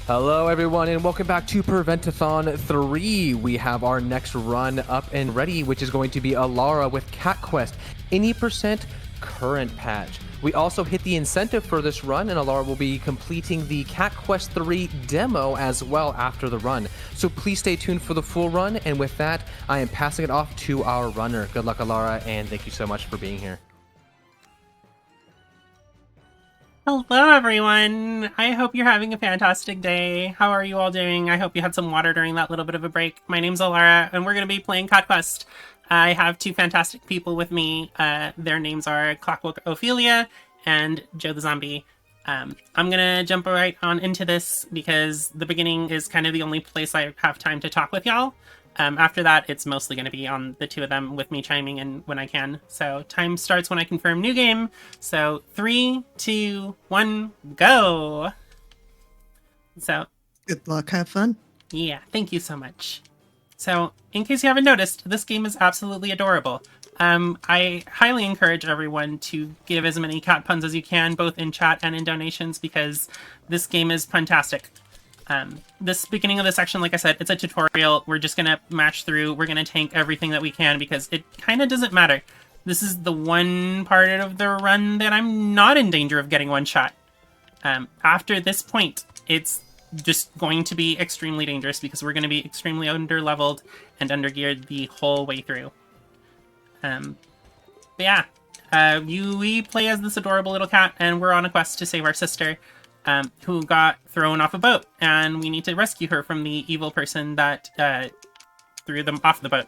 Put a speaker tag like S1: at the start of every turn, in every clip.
S1: Hello everyone and welcome back to Prevent-A-Thon 3. We have our next run up and ready, which is going to be Alara with Cat Quest, any percent current patch. We also hit the incentive for this run, and Alara will be completing the Cat Quest 3 demo as well after the run. So please stay tuned for the full run, and with that, I am passing it off to our runner. Good luck, Alara, and thank you so much for being here.
S2: Hello everyone! I hope you're having a fantastic day. How are you all doing? I hope you had some water during that little bit of a break. My name's Alara, and we're going to be playing Cat Quest. I have two fantastic people with me. Their names are Clockwork Ophelia and Joe the Zombie. I'm going to jump right on into this because the beginning is kind of the only place I have time to talk with y'all. After that, it's mostly going to be on the two of them with me chiming in when I can. So time starts when I confirm new game. So 3, 2, 1, go! So
S3: good luck, have fun.
S2: Yeah, thank you so much. So in case you haven't noticed, this game is absolutely adorable. I highly encourage everyone to give as many cat puns as you can, both in chat and in donations, because this game is fantastic. This beginning of the section, like I said, it's a tutorial. We're just gonna mash through. We're gonna tank everything that we can because it kind of doesn't matter. This is the one part of the run that I'm not in danger of getting one shot. After this point, it's just going to be extremely dangerous because we're going to be extremely under-leveled and under-geared the whole way through. We play as this adorable little cat, and we're on a quest to save our sister. Who got thrown off a boat, and we need to rescue her from the evil person that threw them off the boat,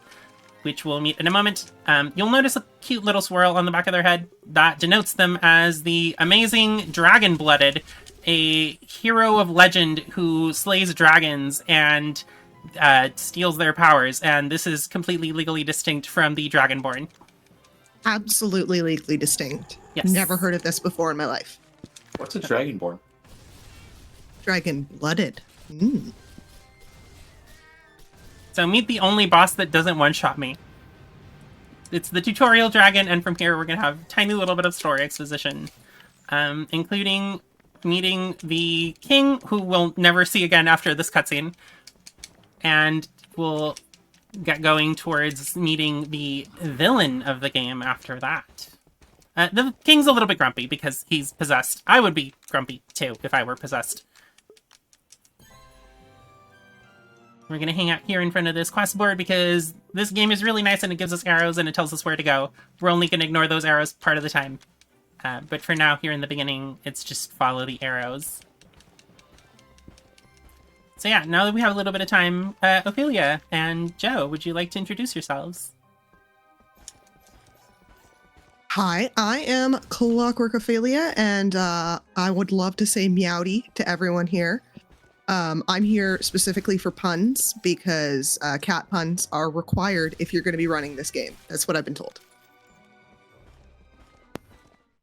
S2: which we'll meet in a moment. You'll notice a cute little swirl on the back of their head. That denotes them as the amazing Dragon-Blooded, a hero of legend who slays dragons and steals their powers, and this is completely legally distinct from the Dragonborn.
S3: Absolutely legally distinct.
S2: Yes.
S3: Never heard of this before in my life.
S4: What's a Dragonborn?
S3: Dragon-blooded.
S2: So meet the only boss that doesn't one-shot me. It's the tutorial dragon, and from here we're going to have a tiny little bit of story exposition, including meeting the king, who we'll never see again after this cutscene, and we'll get going towards meeting the villain of the game after that. The king's a little bit grumpy because he's possessed. I would be grumpy too if I were possessed. We're going to hang out here in front of this quest board because this game is really nice and it gives us arrows and it tells us where to go. We're only going to ignore those arrows part of the time. But for now, here in the beginning, it's just follow the arrows. So yeah, now that we have a little bit of time, Ophelia and Joe, would you like to introduce yourselves?
S3: Hi, I am Clockwork Ophelia, and I would love to say meowdy to everyone here. I'm here specifically for puns because cat puns are required if you're going to be running this game. That's what I've been told.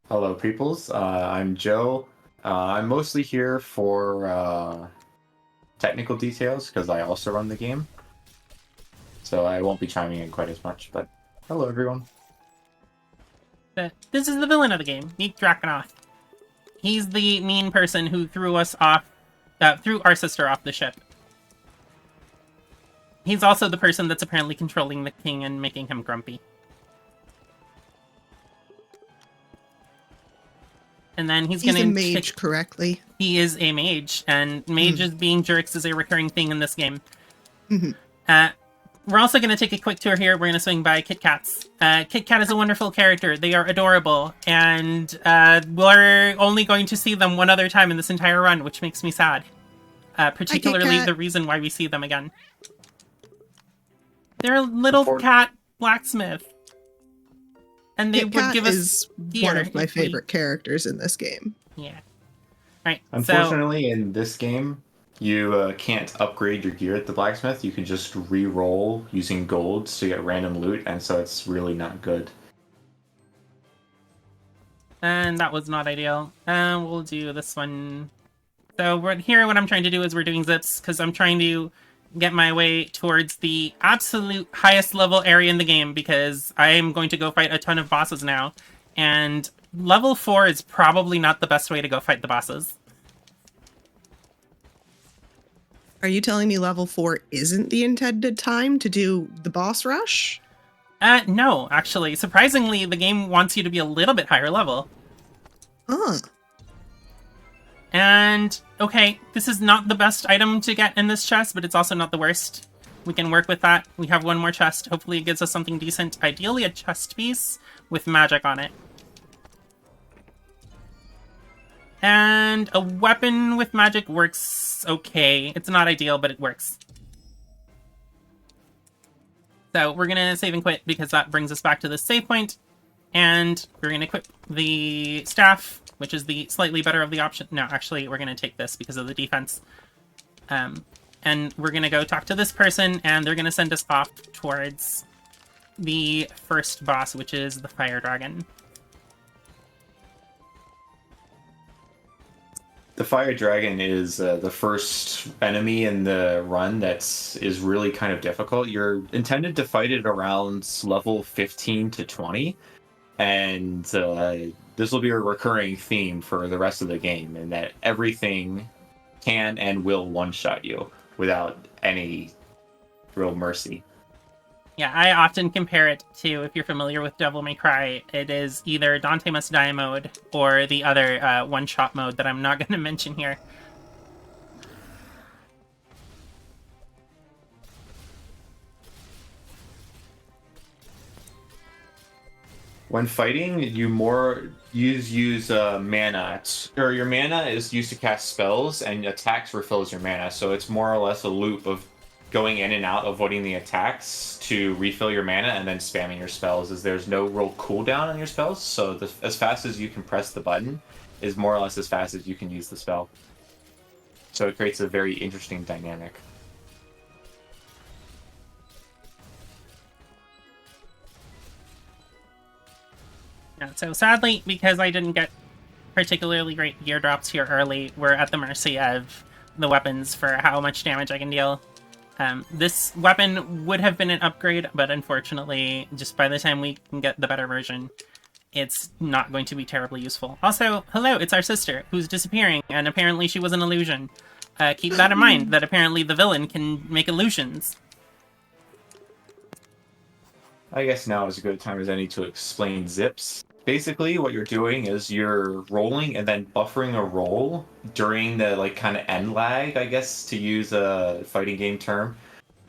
S4: Hello, peoples. I'm Joe. I'm mostly here for technical details because I also run the game. So I won't be chiming in quite as much, but hello, everyone.
S2: This is the villain of the game, Meek Draconoth. He's the mean person who threw us off, threw our sister off the ship. He's also the person that's apparently controlling the king and making him grumpy. And then he's
S3: a mage, correctly?
S2: He is a mage, and mages being jerks is a recurring thing in this game. We're also going to take a quick tour here. We're going to swing by Kit Kats. Kit Kat is a wonderful character. They are adorable, and we're only going to see them one other time in this entire run, which makes me sad. Particularly the reason why we see them again. They're a little cat blacksmith. And they
S3: Kit
S2: would
S3: Kat
S2: give us
S3: is
S2: gear
S3: one of my favorite characters in this game.
S2: Yeah. Right.
S4: Unfortunately, in this game, you can't upgrade your gear at the blacksmith. You can just re-roll using golds to get random loot, and so it's really not good.
S2: And that was not ideal. We'll do this one. So here what I'm trying to do is we're doing zips, because I'm trying to get my way towards the absolute highest level area in the game, because I am going to go fight a ton of bosses now. And level 4 is probably not the best way to go fight the bosses.
S3: Are you telling me level 4 isn't the intended time to do the boss rush?
S2: No, actually. Surprisingly, the game wants you to be a little bit higher level.
S3: Huh.
S2: And, okay, this is not the best item to get in this chest, but it's also not the worst. We can work with that. We have one more chest. Hopefully it gives us something decent. Ideally a chest piece with magic on it. And a weapon with magic works okay. It's not ideal, but it works. So we're going to save and quit because that brings us back to the save point. And we're going to equip the staff, which is the slightly better of the option. No, actually, we're going to take this because of the defense. And we're going to go talk to this person, and they're going to send us off towards the first boss, which is the fire dragon.
S4: The fire dragon is the first enemy in the run that is really kind of difficult. You're intended to fight it around level 15 to 20, and this will be a recurring theme for the rest of the game, in that everything can and will one-shot you without any real mercy.
S2: Yeah, I often compare it to, if you're familiar with Devil May Cry, it is either Dante Must Die mode or the other one-shot mode that I'm not going to mention here.
S4: When fighting, you more use mana, or your mana is used to cast spells, and attacks refills your mana. So it's more or less a loop of going in and out, avoiding the attacks to refill your mana, and then spamming your spells. As there's no real cooldown on your spells, so as fast as you can press the button is more or less as fast as you can use the spell. So it creates a very interesting dynamic.
S2: Yeah, so sadly, because I didn't get particularly great gear drops here early, we're at the mercy of the weapons for how much damage I can deal. This weapon would have been an upgrade, but unfortunately, just by the time we can get the better version, it's not going to be terribly useful. Also, hello, it's our sister, who's disappearing, and apparently she was an illusion. Keep that in mind, that apparently the villain can make illusions.
S4: I guess now is as good a time as any to explain zips. Basically, what you're doing is you're rolling and then buffering a roll during the kind of end lag, I guess, to use a fighting game term,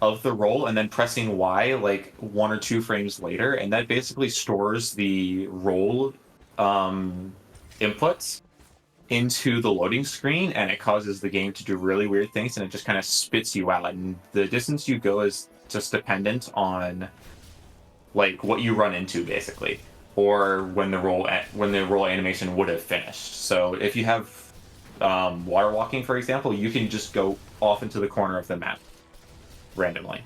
S4: of the roll, and then pressing Y 1 or 2 frames later, and that basically stores the roll inputs into the loading screen, and it causes the game to do really weird things, and it just kind of spits you out. And the distance you go is just dependent on what you run into, basically, or when the roll animation would have finished. So if you have water walking, for example, you can just go off into the corner of the map randomly.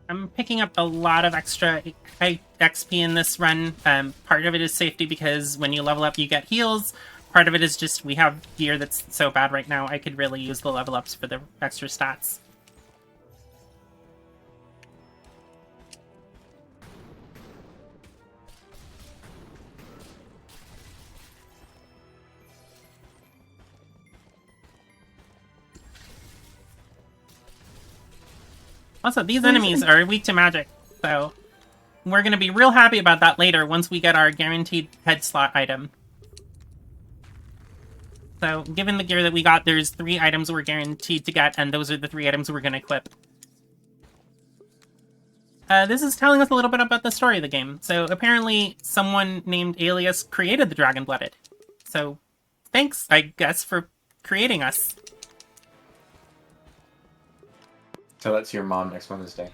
S2: I'm picking up a lot of extra XP in this run. Part of it is safety because when you level up you get heals. Part of it is just we have gear that's so bad right now, I could really use the level ups for the extra stats. Also, these enemies are weak to magic, so we're going to be real happy about that later once we get our guaranteed head slot item. So, given the gear that we got, there's 3 items we're guaranteed to get, and those are the 3 items we're going to equip. This is telling us a little bit about the story of the game. So, apparently, someone named Alias created the Dragon-Blooded. So, thanks, I guess, for creating us.
S4: So that's your mom next Wednesday.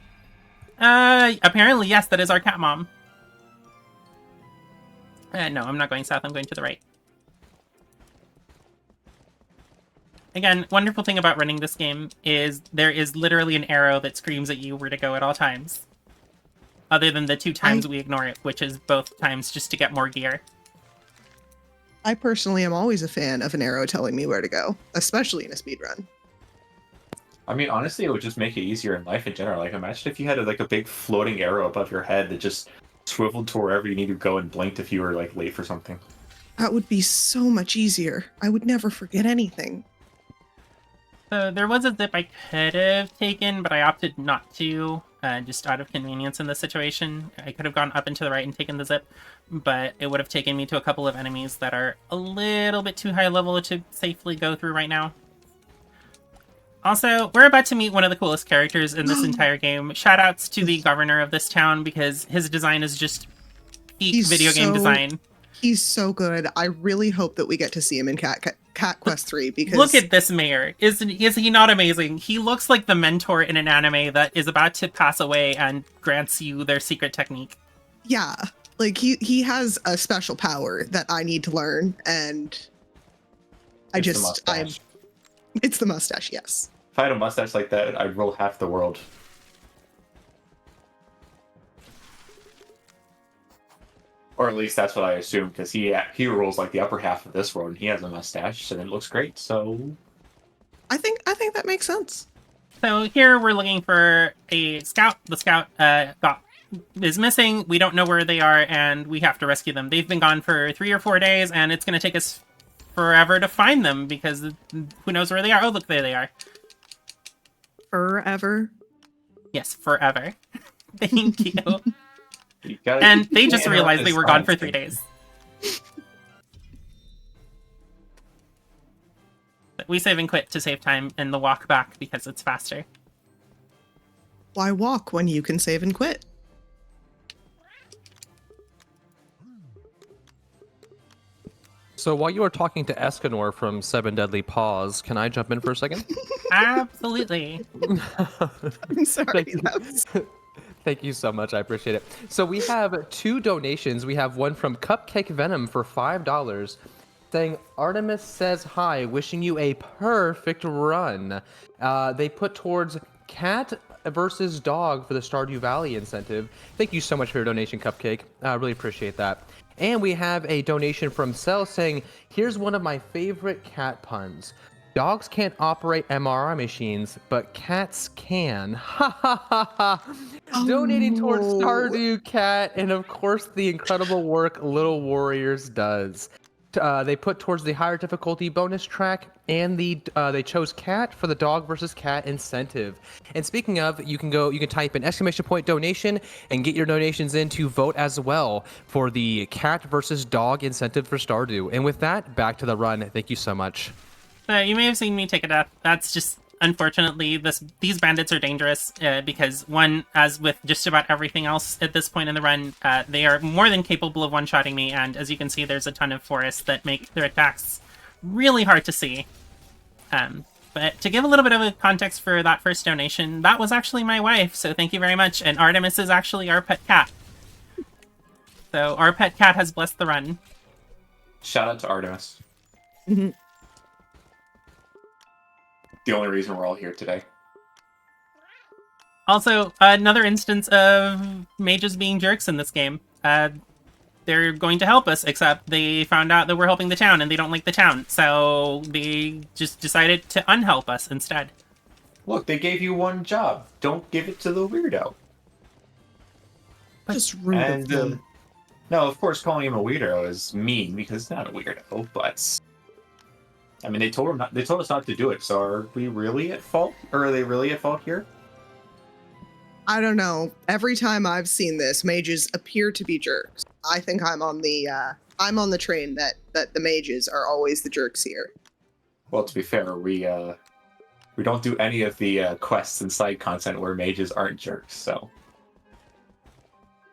S2: Apparently, yes, that is our cat mom. No, I'm not going south, I'm going to the right. Again, wonderful thing about running this game is there is literally an arrow that screams at you where to go at all times. Other than the 2 times we ignore it, which is both times just to get more gear.
S3: I personally am always a fan of an arrow telling me where to go, especially in a speedrun.
S4: I mean, honestly, it would just make it easier in life in general. Imagine if you had a big floating arrow above your head that just swiveled to wherever you need to go and blinked if you were late for something.
S3: That would be so much easier. I would never forget anything.
S2: So there was a zip I could have taken, but I opted not to, just out of convenience in this situation. I could have gone up and to the right and taken the zip, but it would have taken me to a couple of enemies that are a little bit too high level to safely go through right now. Also, we're about to meet one of the coolest characters in this entire game. Shoutouts to the governor of this town, because his design is just peak video game design.
S3: He's so good. I really hope that we get to see him in Cat Quest 3 because
S2: look at this mayor. Is he not amazing? He looks like the mentor in an anime that is about to pass away and grants you their secret technique.
S3: Yeah, like he has a special power that I need to learn, and it's the mustache, yes.
S4: If I had a mustache like that, I'd rule half the world. Or at least that's what I assume, because he rules like the upper half of this world, and he has a mustache, and it looks great. So,
S3: I think that makes sense.
S2: So here we're looking for a scout. The scout is missing. We don't know where they are, and we have to rescue them. They've been gone for 3 or 4 days, and it's going to take us forever to find them because who knows where they are? Oh, look, there they are.
S3: Forever.
S2: Yes, forever. Thank you. And they just realized they were gone for 3 days. But we save and quit to save time in the walk back because it's faster.
S3: Why walk when you can save and quit?
S1: So while you are talking to Escanor from Seven Deadly Paws, can I jump in for a second?
S2: Absolutely.
S3: I'm sorry.
S1: Thank you so much. I appreciate it. So we have 2 donations. We have one from Cupcake Venom for $5 saying, Artemis says hi, wishing you a perfect run. They put towards cat versus dog for the Stardew Valley incentive. Thank you so much for your donation, Cupcake. I really appreciate that. And we have a donation from Cell saying, here's one of my favorite cat puns. Dogs can't operate MRI machines, but cats can. Ha ha ha ha. Donating towards Stardew Cat and, of course, the incredible work Little Warriors does. They put towards the higher difficulty bonus track, and they chose cat for the dog versus cat incentive. And speaking of, you can type in ! donation and get your donations in to vote as well for the cat versus dog incentive for Stardew. And with that, back to the run. Thank you so much.
S2: You may have seen me take a death. That's just, unfortunately, these bandits are dangerous because, one, as with just about everything else at this point in the run, they are more than capable of one-shotting me, and as you can see, there's a ton of forests that make their attacks really hard to see. But to give a little bit of a context for that first donation, that was actually my wife, so thank you very much, and Artemis is actually our pet cat. So our pet cat has blessed the run.
S4: Shout out to Artemis. The only reason we're all here today.
S2: Also, another instance of mages being jerks in this game. They're going to help us, except they found out that we're helping the town, and they don't like the town, so they just decided to unhelp us instead.
S4: Look, they gave you one job. Don't give it to the weirdo.
S3: Just rude of them.
S4: No, of course, calling him a weirdo is mean because he's not a weirdo, but I mean, they told us not to do it. So are we really at fault, or are they really at fault here?
S3: I don't know. Every time I've seen this, mages appear to be jerks. I think I'm on the train that the mages are always the jerks here.
S4: Well, to be fair, we don't do any of the quests and side content where mages aren't jerks, so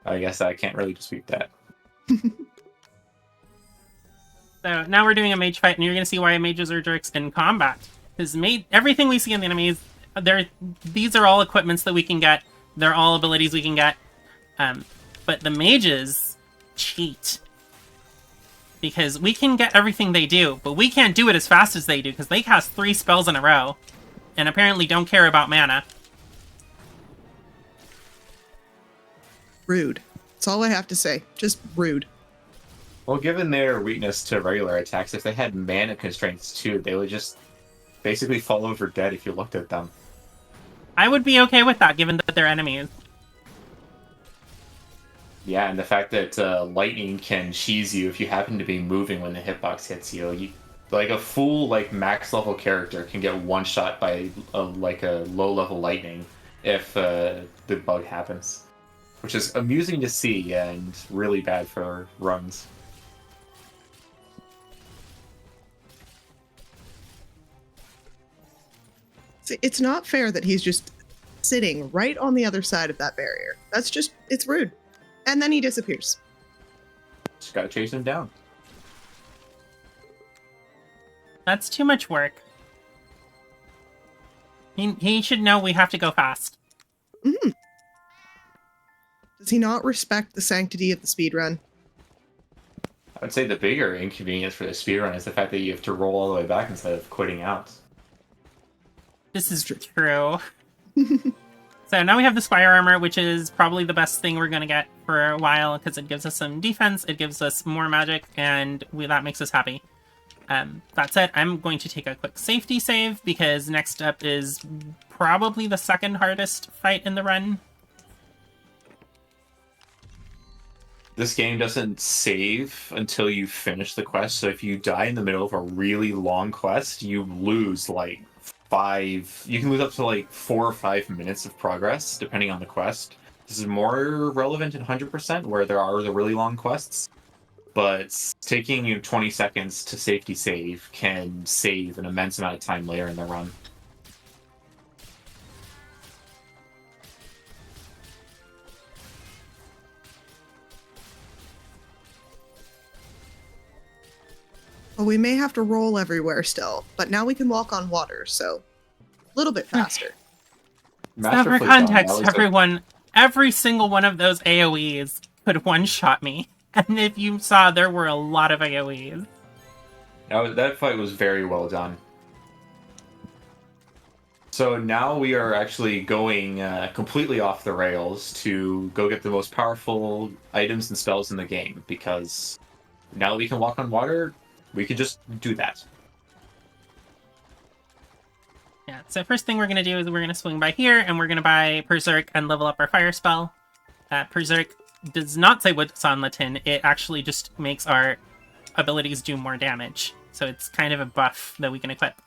S4: I guess I can't really dispute that.
S2: So now we're doing a mage fight, and you're going to see why mages are jerks in combat. Because everything we see in the enemies, these are all equipments that we can get. They're all abilities we can get. But the mages cheat. Because we can get everything they do, but we can't do it as fast as they do, because they cast 3 spells in a row, and apparently don't care about mana.
S3: Rude. That's all I have to say. Just rude.
S4: Well, given their weakness to regular attacks, if they had mana constraints too, they would just basically fall over dead if you looked at them.
S2: I would be okay with that, given that they're enemies.
S4: Yeah, and the fact that lightning can cheese you if you happen to be moving when the hitbox hits you. Like a full like max level character can get one shot by a low level lightning if the bug happens, which is amusing to see and really bad for runs.
S3: See, it's not fair that he's just sitting right on the other side of that barrier. It's rude. And then he disappears.
S4: Just gotta chase him down.
S2: That's too much work. He should know we have to go fast.
S3: Mm. Does he not respect the sanctity of the speedrun?
S4: I would say the bigger inconvenience for the speedrun is the fact that you have to roll all the way back instead of quitting out.
S2: This is true. So now we have the Spire Armor, which is probably the best thing we're going to get for a while, because it gives us some defense, it gives us more magic, and that makes us happy. That said, I'm going to take a quick safety save, because next up is probably the second hardest fight in the run.
S4: This game doesn't save until you finish the quest, so if you die in the middle of a really long quest, you lose like you can lose up to like 4 or 5 minutes of progress, depending on the quest. This is more relevant in 100%, where there are the really long quests, but taking you 20 seconds to safety save can save an immense amount of time later in the run.
S3: Well, we may have to roll everywhere still, but now we can walk on water, so a little bit faster.
S2: So for context, everyone, every single one of those AoEs could one-shot me. And if you saw, there were a lot of AoEs.
S4: That fight was very well done. So now we are actually going completely off the rails to go get the most powerful items and spells in the game, because now that we can walk on water, we could just do that.
S2: Yeah, so first thing we're going to do is we're going to swing by here, and we're going to buy Berserk and level up our fire spell. Berserk does not say what's on the tin, it actually just makes our abilities do more damage. So it's kind of a buff that we can equip.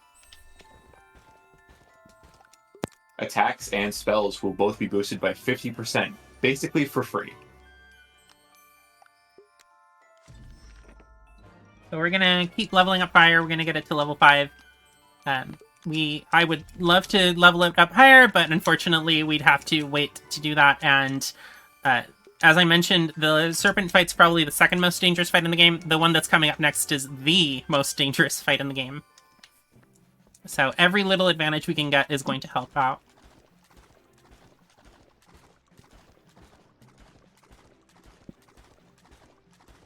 S4: Attacks and spells will both be boosted by 50%, basically for free.
S2: So we're gonna keep leveling up fire. We're gonna get it to level 5. I would love to level it up higher, but unfortunately we'd have to wait to do that. And as I mentioned, the Serpent fight's probably the second most dangerous fight in the game. The one that's coming up next is the most dangerous fight in the game. So every little advantage we can get is going to help out.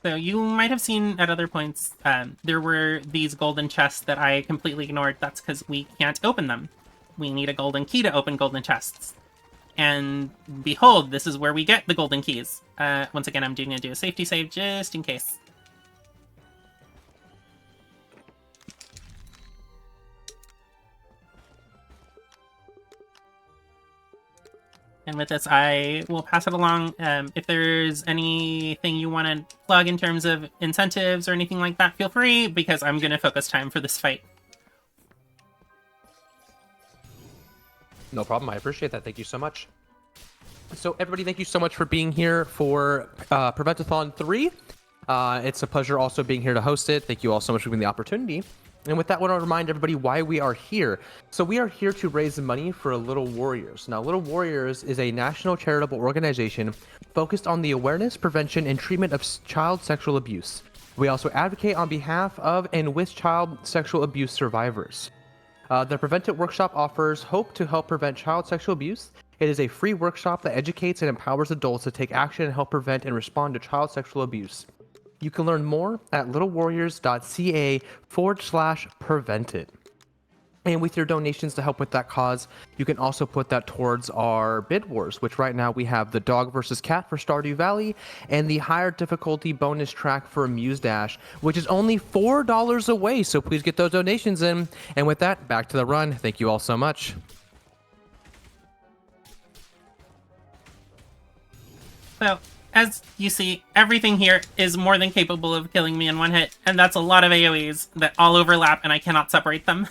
S2: So you might have seen at other points, there were these golden chests that I completely ignored. That's because we can't open them. We need a golden key to open golden chests. And behold, this is where we get the golden keys. Once again, I'm going to do a safety save just in case. And with this, I will pass it along. If there's anything you want to plug in terms of incentives or anything like that, feel free, because I'm going to focus time for this fight.
S1: No problem. I appreciate that. Thank you so much. So everybody, thank you so much for being here for Prevent-A-Thon 3. It's a pleasure also being here to host it. Thank you all so much for giving me the opportunity. And with that, I want to remind everybody why we are here. So we are here to raise money for Little Warriors. Now, Little Warriors is a national charitable organization focused on the awareness, prevention, and treatment of child sexual abuse. We also advocate on behalf of and with child sexual abuse survivors. The Prevent-A workshop offers hope to help prevent child sexual abuse. It is a free workshop that educates and empowers adults to take action and help prevent and respond to child sexual abuse. You can learn more at littlewarriors.ca/prevented. And with your donations to help with that cause, you can also put that towards our bid wars, which right now we have the dog versus cat for Stardew Valley and the higher difficulty bonus track for Muse Dash, which is only $4 away. So please get those donations in. And with that, back to the run. Thank you all so much.
S2: So as you see, everything here is more than capable of killing me in one hit, and that's a lot of AoEs that all overlap, and I cannot separate them.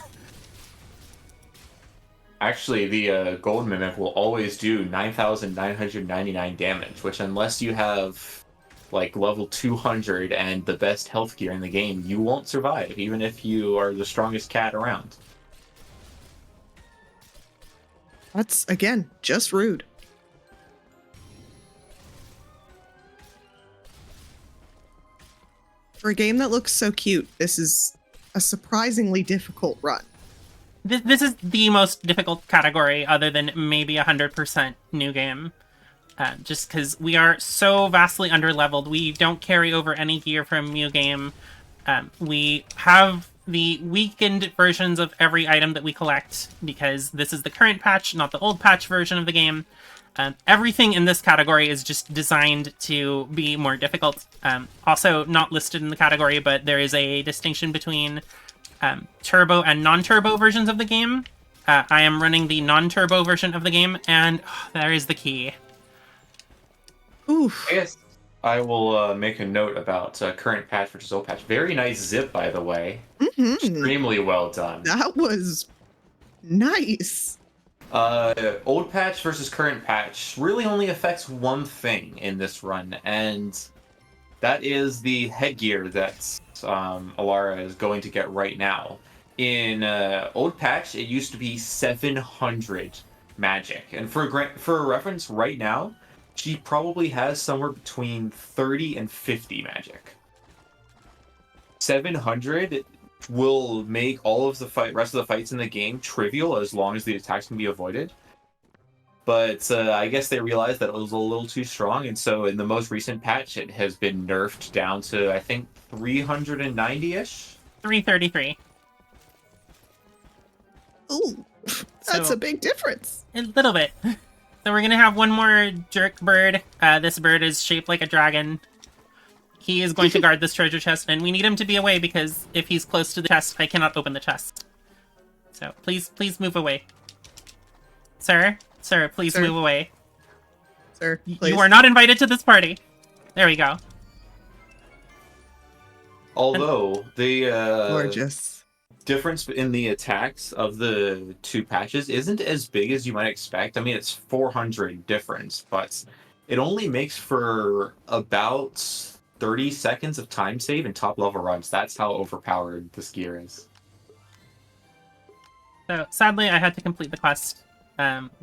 S4: Actually, the gold mimic will always do 9,999 damage, which unless you have like level 200 and the best health gear in the game, you won't survive, even if you are the strongest cat around.
S3: That's, again, just rude. For a game that looks so cute, this is a surprisingly difficult run.
S2: This is the most difficult category, other than maybe 100% new game. Just because we are so vastly underleveled. We don't carry over any gear from new game. We have the weakened versions of every item that we collect, because this is the current patch, not the old patch version of the game. Everything in this category is just designed to be more difficult. Also not listed in the category, but there is a distinction between turbo and non-turbo versions of the game. I am running the non-turbo version of the game, and there is the key.
S3: Oof.
S4: Yes. I will make a note about current patch versus old patch. Very nice zip, by the way.
S3: Mhm.
S4: Extremely well done.
S3: That was nice.
S4: Old patch versus current patch really only affects one thing in this run, and that is the headgear that Alara is going to get right now. In old patch, it used to be 700 magic, and for a reference, right now, she probably has somewhere between 30 and 50 magic. 700 will make all of the rest of the fights in the game trivial as long as the attacks can be avoided. But I guess they realized that it was a little too strong, and so in the most recent patch, it has been nerfed down to, I think, 390-ish?
S2: 333.
S3: Ooh, that's
S2: So-
S3: a big difference.
S2: A little bit. So we're gonna have one more jerk bird. This bird is shaped like a dragon. He is going to guard this treasure chest, and we need him to be away, because if he's close to the chest, I cannot open the chest. So please move away. Sir, please
S3: Sir.
S2: move away.
S3: Sir, please.
S2: You are not invited to this party. There we go.
S4: Although, the
S3: Gorgeous.
S4: difference in the attacks of the two patches isn't as big as you might expect. I mean, it's 400 difference, but it only makes for about 30 seconds of time save in top level runs. That's how overpowered this gear is.
S2: So sadly, I had to complete the quest,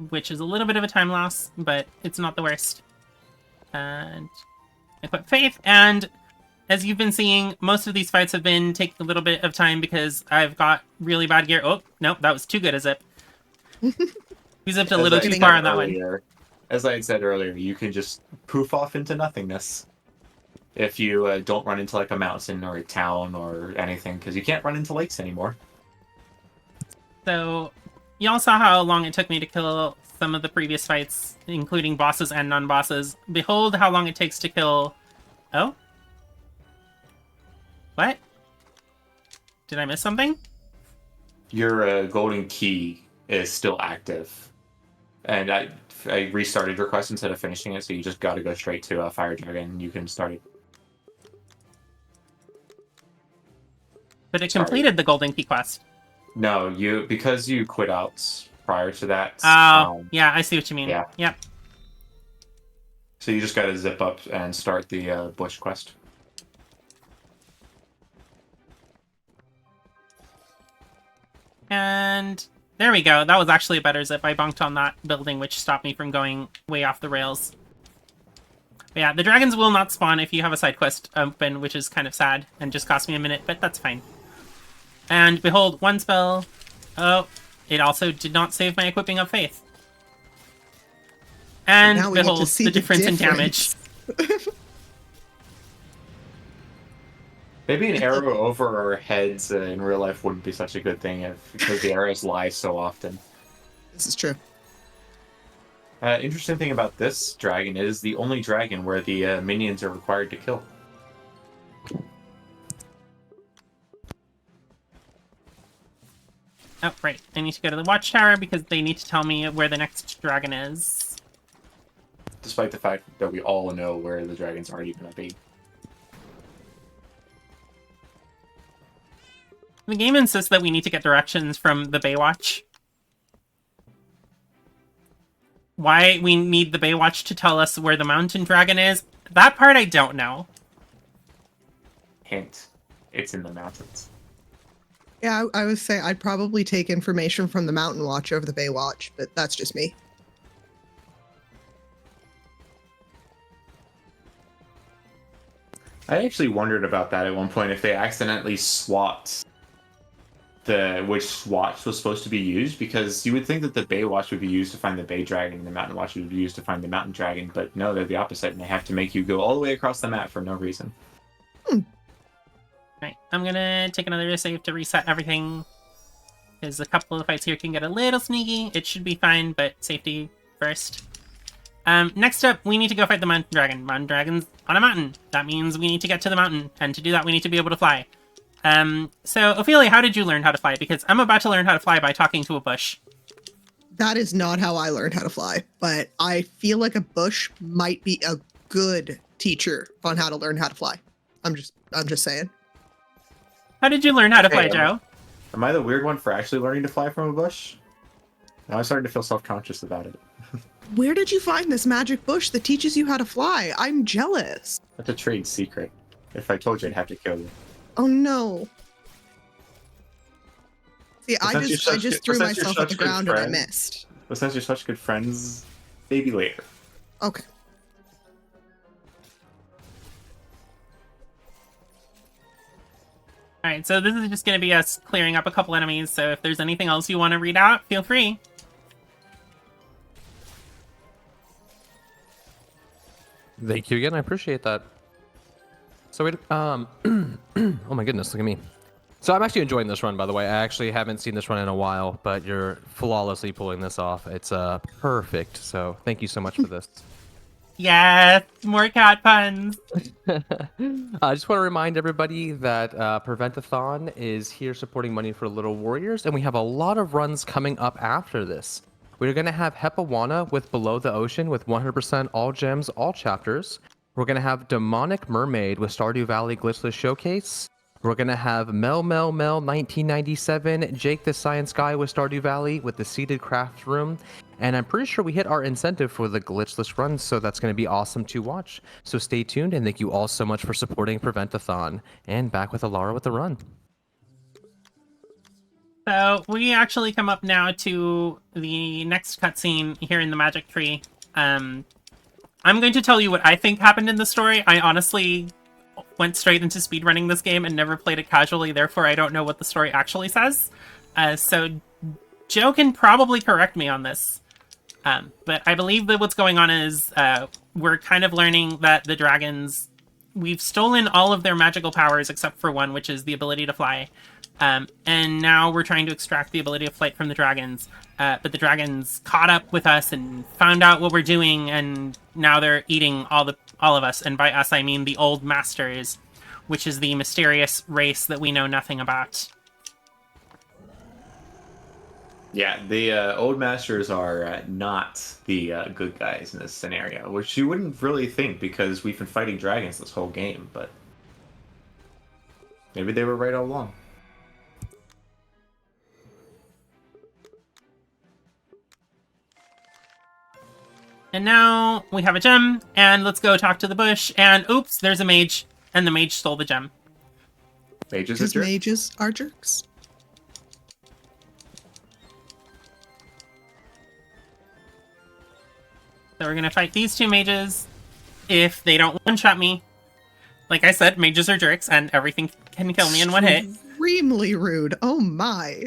S2: which is a little bit of a time loss, but it's not the worst. And equip Faith, and as you've been seeing, most of these fights have been taking a little bit of time because I've got really bad gear. Oh, nope, that was too good a zip. We zipped a little too far on that one.
S4: As I had said earlier, you can just poof off into nothingness if you don't run into like a mountain or a town or anything, because you can't run into lakes anymore.
S2: So, y'all saw how long it took me to kill some of the previous fights, including bosses and non-bosses. Behold how long it takes to kill... Oh? What? Did I miss something?
S4: Your golden key is still active. And I restarted your quest instead of finishing it, so you just gotta go straight to Fire Dragon and you can start it.
S2: But it
S4: Sorry.
S2: completed the Golden Key quest.
S4: No, because you quit out prior to that.
S2: Oh, yeah, I see what you mean.
S4: yeah.
S2: Yep.
S4: So you just gotta zip up and start the Bush quest.
S2: And there we go. That was actually a better zip. I bonked on that building, which stopped me from going way off the rails. But yeah, the dragons will not spawn if you have a side quest open, which is kind of sad and just cost me a minute, but that's fine. And behold, one spell. Oh, it also did not save my equipping of Faith. And
S3: Now we get to
S2: behold,
S3: see
S2: the
S3: the
S2: difference in damage.
S4: Maybe an arrow over our heads in real life wouldn't be such a good thing because the arrows lie so often.
S3: This is true.
S4: Interesting thing about this dragon is the only dragon where the minions are required to kill.
S2: Oh, right. I need to go to the watchtower because they need to tell me where the next dragon is.
S4: despite the fact that we all know where the dragons are even gonna be.
S2: The game insists that we need to get directions from the Baywatch. Why we need the Baywatch to tell us where the mountain dragon is, that part I don't know.
S4: Hint, it's in the mountains.
S3: Yeah, I would say I'd probably take information from the Mountain Watch over the Baywatch, but that's just me.
S4: I actually wondered about that at one point, if they accidentally swapped which watch was supposed to be used, because you would think that the Bay Watch would be used to find the Bay Dragon and the Mountain Watch would be used to find the Mountain Dragon, but no, they're the opposite, and they have to make you go all the way across the map for no reason.
S2: Right, I'm gonna take another save to reset everything. Because a couple of the fights here can get a little sneaky. It should be fine, but safety first. Next up, we need to go fight the Mountain Dragon. Mountain Dragon's on a mountain. That means we need to get to the mountain, and to do that, we need to be able to fly. So, Ophelia, how did you learn how to fly? Because I'm about to learn how to fly by talking to a bush.
S3: That is not how I learned how to fly, but I feel like a bush might be a good teacher on how to learn how to fly. I'm just saying.
S2: How did you learn how to fly,
S4: Hey,
S2: Joe?
S4: Am I the weird one for actually learning to fly from a bush? Now I'm starting to feel self-conscious about it.
S3: Where did you find this magic bush that teaches you how to fly? I'm jealous.
S4: That's a trade secret. If I told you, I'd have to kill you.
S3: Oh no. See, I
S4: Since you're
S3: just
S4: such
S3: threw
S4: good- since you're
S3: myself at the
S4: such good
S3: ground and I
S4: friends-
S3: missed.
S4: But since you're such good friends, maybe later.
S3: Okay.
S2: Alright, so this is just going to be us clearing up a couple enemies, so if there's anything else you want to read out, feel free.
S1: Thank you again. I appreciate that. So wait, oh my goodness, look at me. So I'm actually enjoying this run, by the way. I actually haven't seen this run in a while, but you're flawlessly pulling this off. It's perfect. So thank you so much for this.
S2: Yes, more cat puns.
S1: I just want to remind everybody that Prevent-A-Thon is here supporting Money for Little Warriors, and we have a lot of runs coming up after this. We're going to have Hepawana with Below the Ocean with 100% all gems, all chapters. We're going to have Demonic Mermaid with Stardew Valley Glitchless Showcase. We're going to have Mel 1997, Jake the Science Guy with Stardew Valley with the Seated Craft Room. And I'm pretty sure we hit our incentive for the glitchless run, so that's going to be awesome to watch. So stay tuned, and thank you all so much for supporting Prevent-A-Thon. And back with Alara with the run.
S2: So we actually come up now to the next cutscene here in the Magic Tree. I'm going to tell you what I think happened in the story. I honestly went straight into speedrunning this game and never played it casually, therefore I don't know what the story actually says. So Joe can probably correct me on this. But I believe that what's going on is we're kind of learning that the dragons... We've stolen all of their magical powers except for one, which is the ability to fly. And now we're trying to extract the ability of flight from the dragons. But the dragons caught up with us and found out what we're doing, and now they're eating all of us. And by us, I mean the Old Masters, which is the mysterious race that we know nothing about.
S4: Yeah, the Old Masters are not the good guys in this scenario, which you wouldn't really think because we've been fighting dragons this whole game, but maybe they were right all along.
S2: And now we have a gem, and let's go talk to the bush, and oops, there's a mage, and the mage stole the gem.
S4: Mages are
S3: Because
S4: jerks.
S3: mages are jerks.
S2: So we're gonna fight these two mages. If they don't one-shot me, like I said, mages are jerks, and everything can kill me in one hit.
S3: Extremely rude. Oh my.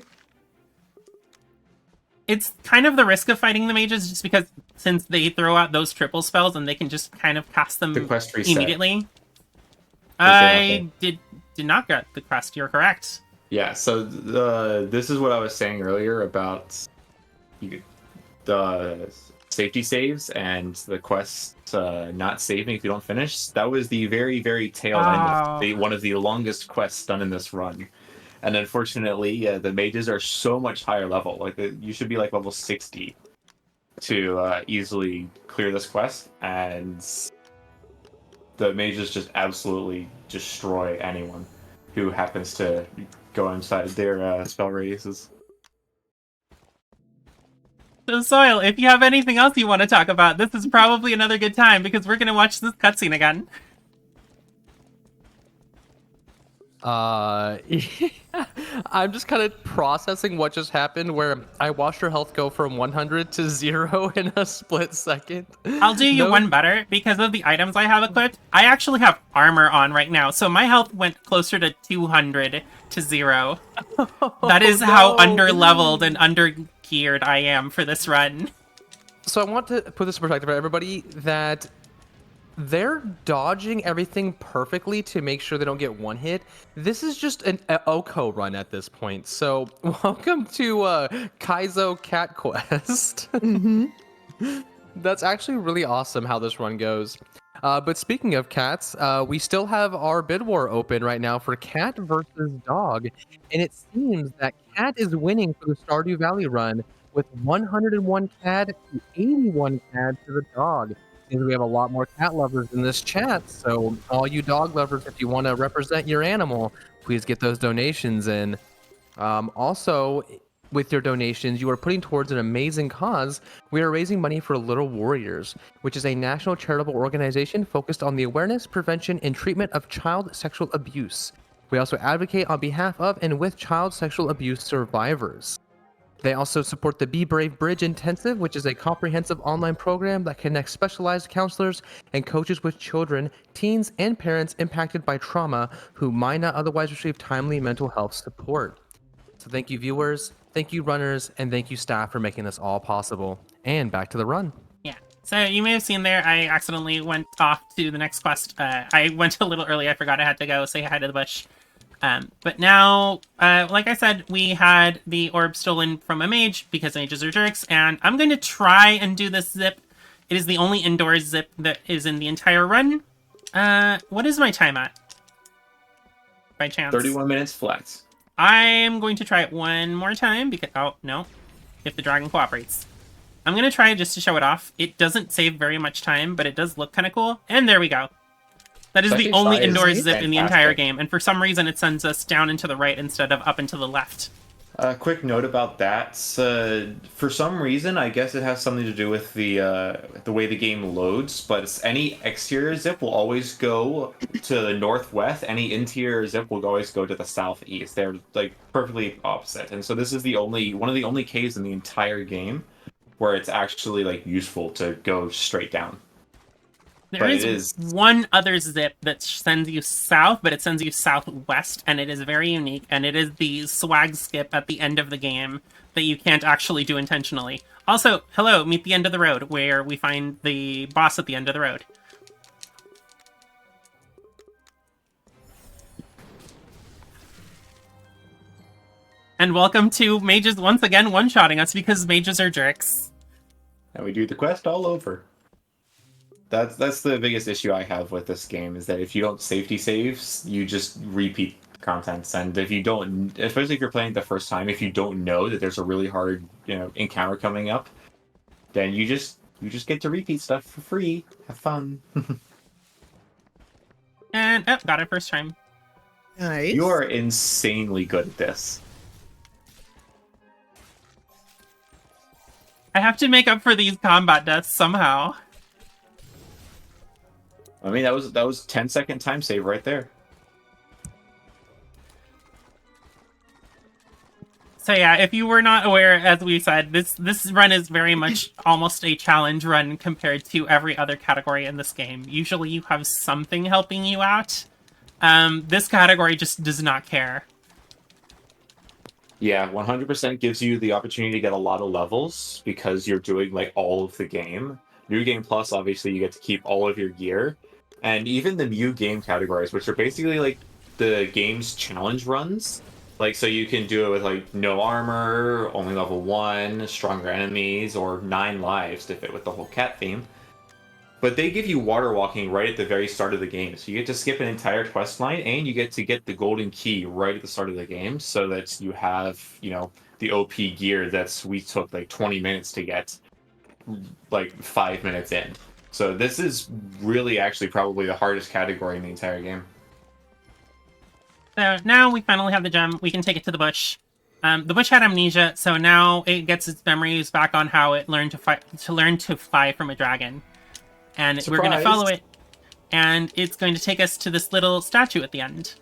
S2: It's kind of the risk of fighting the mages, just because since they throw out those triple spells and they can just kind of cast them
S4: The quest reset.
S2: immediately.
S4: that
S2: I did not get the quest. You're correct.
S4: Yeah, so this is what I was saying earlier about the safety saves and the quest not saving if you don't finish. That was the very, very tail end of one of the longest quests done in this run. And unfortunately, the mages are so much higher level. Like you should be like level 60 to easily clear this quest, and the mages just absolutely destroy anyone who happens to go inside their spell radiuses.
S2: So, Soil, if you have anything else you want to talk about, this is probably another good time because we're going to watch this cutscene again.
S1: I'm just kind of processing what just happened where I watched her health go from 100 to 0 in a split second.
S2: I'll do you one better. Because of the items I have equipped, I actually have armor on right now, so my health went closer to 200 to 0. That is how under-leveled and under-geared I am for this run.
S1: So I want to put this in perspective for everybody that they're dodging everything perfectly to make sure they don't get one hit. This is just an Oko run at this point. So welcome to Kaizo Cat Quest. That's actually really awesome how this run goes. But speaking of cats, we still have our bid war open right now for cat versus dog. And it seems that cat is winning for the Stardew Valley run with 101 CAD to 81 CAD to the dog. Seems we have a lot more cat lovers in this chat, so all you dog lovers, if you want to represent your animal, please get those donations in. Also, with your donations, you are putting towards an amazing cause. We are raising money for Little Warriors, which is a national charitable organization focused on the awareness, prevention, and treatment of child sexual abuse. We also advocate on behalf of and with child sexual abuse survivors. They also support the Be Brave Bridge Intensive, which is a comprehensive online program that connects specialized counselors and coaches with children, teens, and parents impacted by trauma who might not otherwise receive timely mental health support. So thank you, viewers, thank you, runners, and thank you, staff, for making this all possible. And back to the run.
S2: Yeah. So you may have seen there, I accidentally went off to the next quest. I went a little early. I forgot I had to go say hi to the bush. But now, like I said, we had the orb stolen from a mage because mages are jerks, and I'm going to try and do this zip. It is the only indoors zip that is in the entire run. What is my time at? By chance?
S4: 31 minutes flat.
S2: I'm going to try it one more time because, oh, no. If the dragon cooperates. I'm going to try just to show it off. It doesn't save very much time, but it does look kind of cool. And there we go. That is the only indoors zip in the entire game, and for some reason it sends us down and to the right instead of up and to the left.
S4: Quick note about that. For some reason, I guess it has something to do with the way the game loads, but any exterior zip will always go to the northwest. Any interior zip will always go to the southeast. They're like perfectly opposite, and so this is one of the only caves in the entire game where it's actually like useful to go straight down.
S2: There is one other zip that sends you south, but it sends you southwest, and it is very unique, and it is the swag skip at the end of the game that you can't actually do intentionally. Also, hello, meet the end of the road, where we find the boss at the end of the road. And welcome to mages once again one-shotting us because mages are jerks.
S4: And we do the quest all over. That's the biggest issue I have with this game, is that if you don't safety saves, you just repeat contents. And if you don't, especially if you're playing it the first time, if you don't know that there's a really hard, encounter coming up, then you just get to repeat stuff for free. Have fun.
S2: And got it first time.
S3: Nice.
S4: You are insanely good at this.
S2: I have to make up for these combat deaths somehow.
S4: I mean, that was 10-second time save right there.
S2: So yeah, if you were not aware, as we said, this run is very much almost a challenge run compared to every other category in this game. Usually you have something helping you out. This category just does not care.
S4: Yeah, 100% gives you the opportunity to get a lot of levels because you're doing like all of the game. New Game Plus, obviously, you get to keep all of your gear. And even the new game categories, which are basically like the game's challenge runs. Like, so you can do it with like no armor, only level 1, stronger enemies, or 9 lives to fit with the whole cat theme. But they give you water walking right at the very start of the game. So you get to skip an entire quest line, and you get to get the golden key right at the start of the game so that you have, the OP gear we took like 20 minutes to get. like 5 minutes in. So this is really actually probably the hardest category in the entire game.
S2: So now we finally have the gem. We can take it to the bush. The bush had amnesia, so now it gets its memories back on how it learned to fly from a dragon. And we're going to follow it, and it's going to take us to this little statue at the end.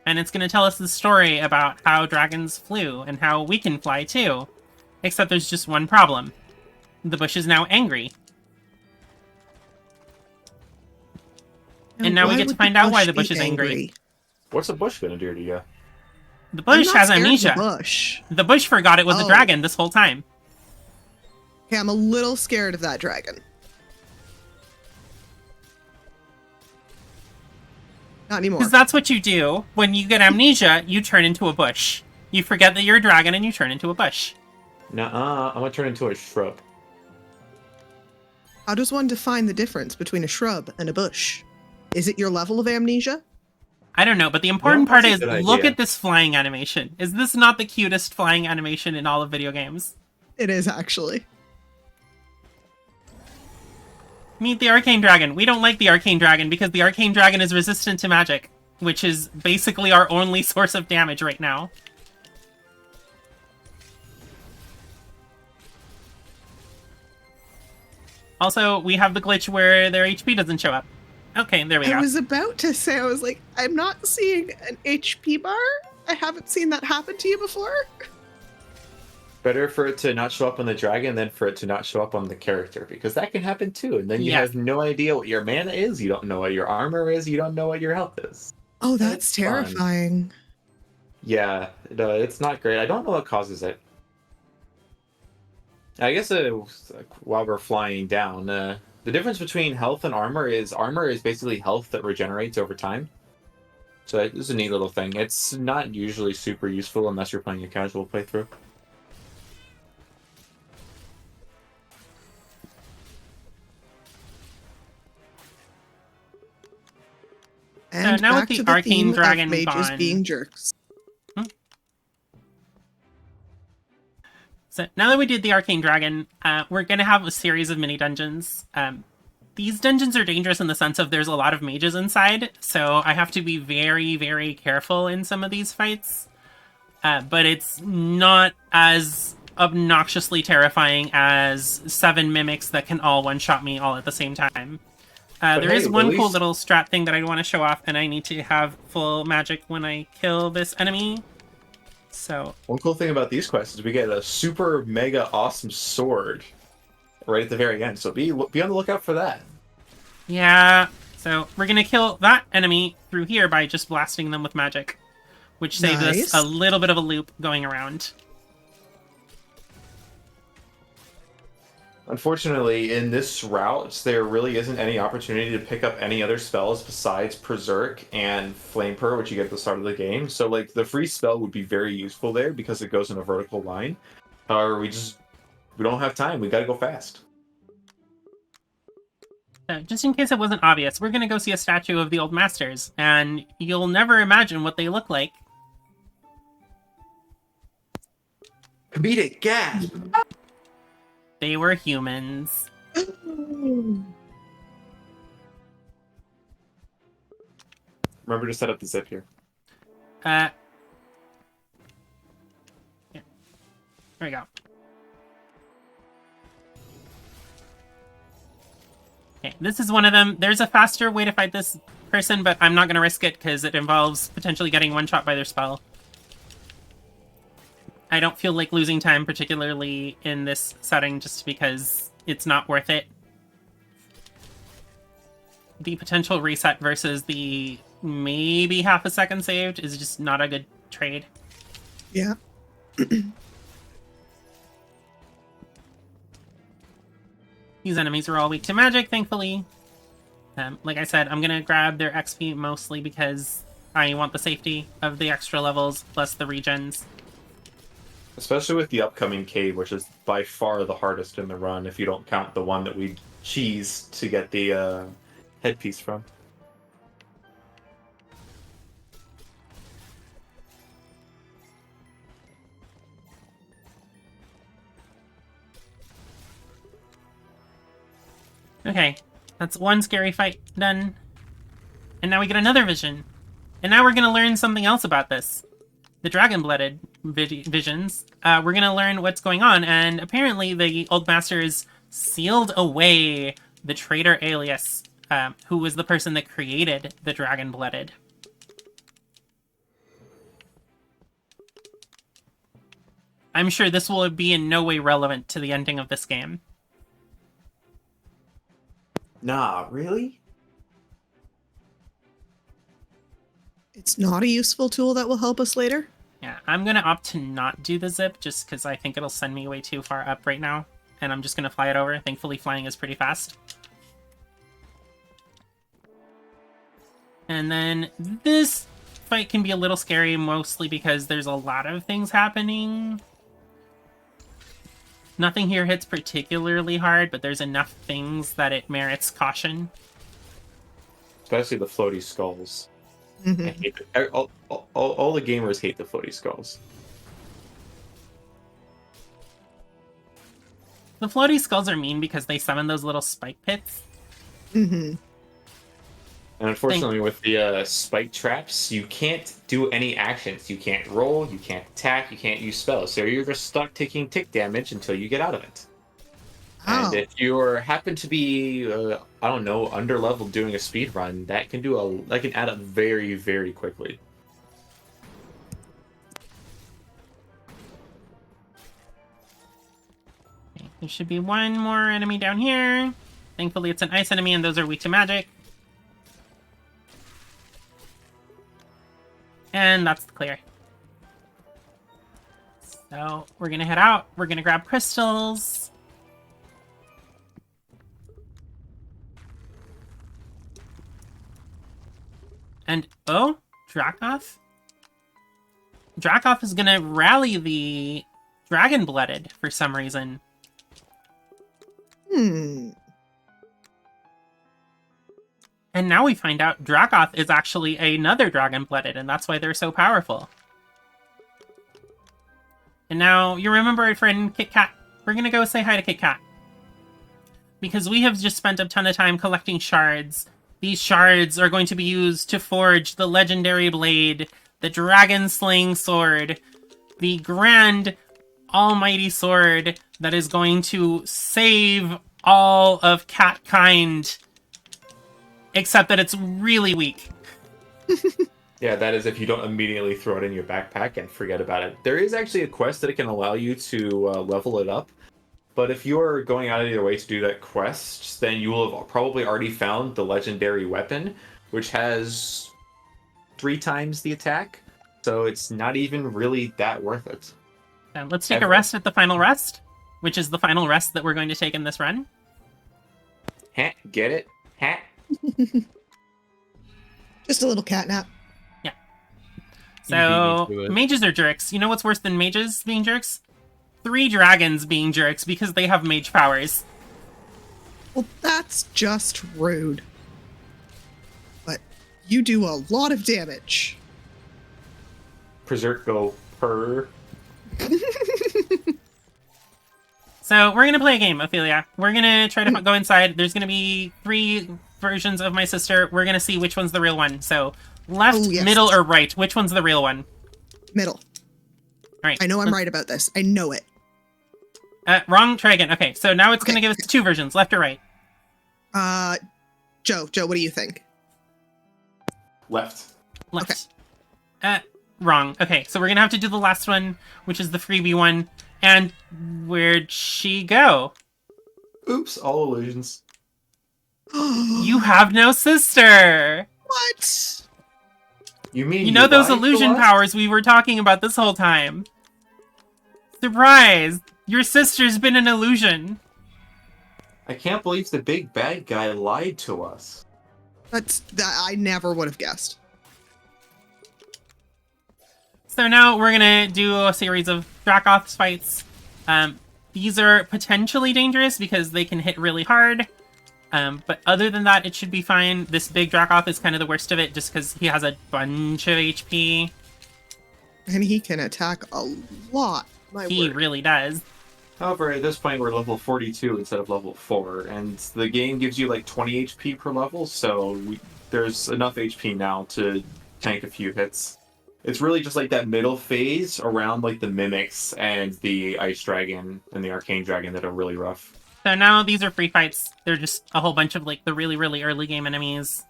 S2: And it's going to tell us the story about how dragons flew and how we can fly too. Except there's just one problem. The bush is now angry. And now we get to find out why the bush is angry.
S4: What's a bush gonna do to you?
S2: The bush has amnesia. The bush forgot it was a dragon this whole time.
S3: Okay, I'm a little scared of that dragon. Not anymore.
S2: Because that's what you do. When you get amnesia, you turn into a bush. You forget that you're a dragon and you turn into a bush.
S4: Nuh-uh, I'm gonna turn into a shrub.
S3: How does one define the difference between a shrub and a bush? Is it your level of amnesia?
S2: I don't know, but the important part is, look at this flying animation. Is this not the cutest flying animation in all of video games?
S3: It is, actually.
S2: Meet the Arcane Dragon. We don't like the Arcane Dragon because the Arcane Dragon is resistant to magic, which is basically our only source of damage right now. Also, we have the glitch where their HP doesn't show up. Okay, there we go.
S3: I was about to say, I was like, I'm not seeing an HP bar. I haven't seen that happen to you before.
S4: Better for it to not show up on the dragon than for it to not show up on the character, because that can happen too. And then you have no idea what your mana is, you don't know what your armor is, you don't know what your health is.
S3: Oh, that's terrifying.
S4: Fun. Yeah, no, it's not great. I don't know what causes it. I guess while we're flying down, the difference between health and armor is basically health that regenerates over time. So it's a neat little thing. It's not usually super useful unless you're playing a casual playthrough.
S3: And
S2: now
S3: back
S2: with
S3: to
S2: the Arcane
S3: theme
S2: Dragon
S3: of mages
S2: gone.
S3: being jerks.
S2: So now that we did the Arcane Dragon, we're going to have a series of mini dungeons. These dungeons are dangerous in the sense of there's a lot of mages inside, so I have to be very, very careful in some of these fights. But it's not as obnoxiously terrifying as 7 mimics that can all one-shot me all at the same time. There is one cool little strat thing that I want to show off, and I need to have full magic when I kill this enemy. So
S4: one cool thing about these quests is we get a super mega awesome sword right at the very end. So be on the lookout for that.
S2: Yeah. So we're gonna kill that enemy through here by just blasting them with magic, which saves us a little bit of a loop going around.
S4: Unfortunately, in this route, there really isn't any opportunity to pick up any other spells besides Berserk and Flame Pearl, which you get at the start of the game. So, like, the free spell would be very useful there because it goes in a vertical line. However, we don't have time. We gotta go fast.
S2: So, just in case it wasn't obvious, we're gonna go see a statue of the old masters, and you'll never imagine what they look like.
S4: Comedic gasp!
S2: They were humans.
S4: Remember to set up the zip here.
S2: Yeah. There we go. Okay, this is one of them. There's a faster way to fight this person, but I'm not going to risk it because it involves potentially getting one-shot by their spell. I don't feel like losing time, particularly in this setting, just because it's not worth it. The potential reset versus the maybe half a second saved is just not a good trade.
S3: Yeah.
S2: These enemies are all weak to magic, thankfully. Like I said, I'm going to grab their XP mostly because I want the safety of the extra levels plus the regens.
S4: Especially with the upcoming cave, which is by far the hardest in the run, if you don't count the one that we cheesed to get the headpiece from.
S2: Okay, that's one scary fight done. And now we get another vision. And now we're going to learn something else about this. The dragon-blooded visions. We're going to learn what's going on, and apparently the Old Masters sealed away the traitor Alias, who was the person that created the dragon-blooded. I'm sure this will be in no way relevant to the ending of this game.
S4: Nah, really?
S3: It's not a useful tool that will help us later.
S2: Yeah, I'm going to opt to not do the zip just because I think it'll send me way too far up right now. And I'm just going to fly it over. Thankfully, flying is pretty fast. And then this fight can be a little scary, mostly because there's a lot of things happening. Nothing here hits particularly hard, but there's enough things that it merits caution.
S4: Especially the floaty skulls. I hate it. All the gamers hate the floaty skulls.
S2: The floaty skulls are mean because they summon those little spike pits.
S4: And unfortunately, with the spike traps, you can't do any actions. You can't roll, you can't attack, you can't use spells. So you're just stuck taking tick damage until you get out of it. And if you happen to be, I don't know, under level doing a speed run, that can add up very, very quickly.
S2: Okay, there should be one more enemy down here. Thankfully, it's an ice enemy, and those are weak to magic. And that's clear. So we're gonna head out. We're gonna grab crystals. And oh, Dracoth? Dracoth is gonna rally the dragon-blooded for some reason. And now we find out Dracoth is actually another dragon-blooded, and that's why they're so powerful. And now, you remember our friend Kit Kat? We're gonna go say hi to Kit Kat. Because we have just spent a ton of time collecting shards. These shards are going to be used to forge the legendary blade, the dragon-slaying sword, the grand almighty sword that is going to save all of catkind. Except that it's really weak.
S4: Yeah, that is if you don't immediately throw it in your backpack and forget about it. There is actually a quest that it can allow you to level it up. But if you're going out of your way to do that quest, then you will have probably already found the legendary weapon, which has 3 times the attack. So it's not even really that worth it.
S2: And let's take a rest at the final rest, which is the final rest that we're going to take in this run.
S4: Ha, get it? Ha.
S3: Just a little cat nap.
S2: Yeah. So, mages are jerks. You know what's worse than mages being jerks? 3 dragons being jerks because they have mage powers.
S3: Well, that's just rude. But you do a lot of damage.
S4: Berserk go purr.
S2: So, we're gonna play a game, Ophelia. We're gonna try to go inside. There's gonna be 3 versions of my sister. We're gonna see which one's the real one. So, left, middle, or right? Which one's the real one?
S3: Middle.
S2: Alright.
S3: I know I'm right about this. I know it.
S2: Wrong, try again. Okay, so now it's gonna give us 2 versions, left or right?
S3: Joe, what do you think?
S4: Left.
S2: Left. Wrong. Okay, so we're gonna have to do the last one, which is the freebie one. And where'd she go?
S4: Oops, all illusions.
S2: You have no sister!
S3: What?
S4: You mean
S2: you know those
S4: lied to
S2: illusion
S4: us?
S2: powers we were talking about this whole time? Surprise! Your sister's been an illusion.
S4: I can't believe the big bad guy lied to us.
S3: I never would have guessed.
S2: So now we're gonna do a series of Dracoth's fights. These are potentially dangerous because they can hit really hard. But other than that, it should be fine. This big Dracoth is kind of the worst of it just because he has a bunch of HP.
S3: And he can attack a lot.
S2: He really does.
S4: However, at this point, we're level 42 instead of level 4, and the game gives you like 20 HP per level, so there's enough HP now to tank a few hits. It's really just like that middle phase around like the Mimics and the Ice Dragon and the Arcane Dragon that are really rough.
S2: So now these are free fights. They're just a whole bunch of like the really, really early game enemies.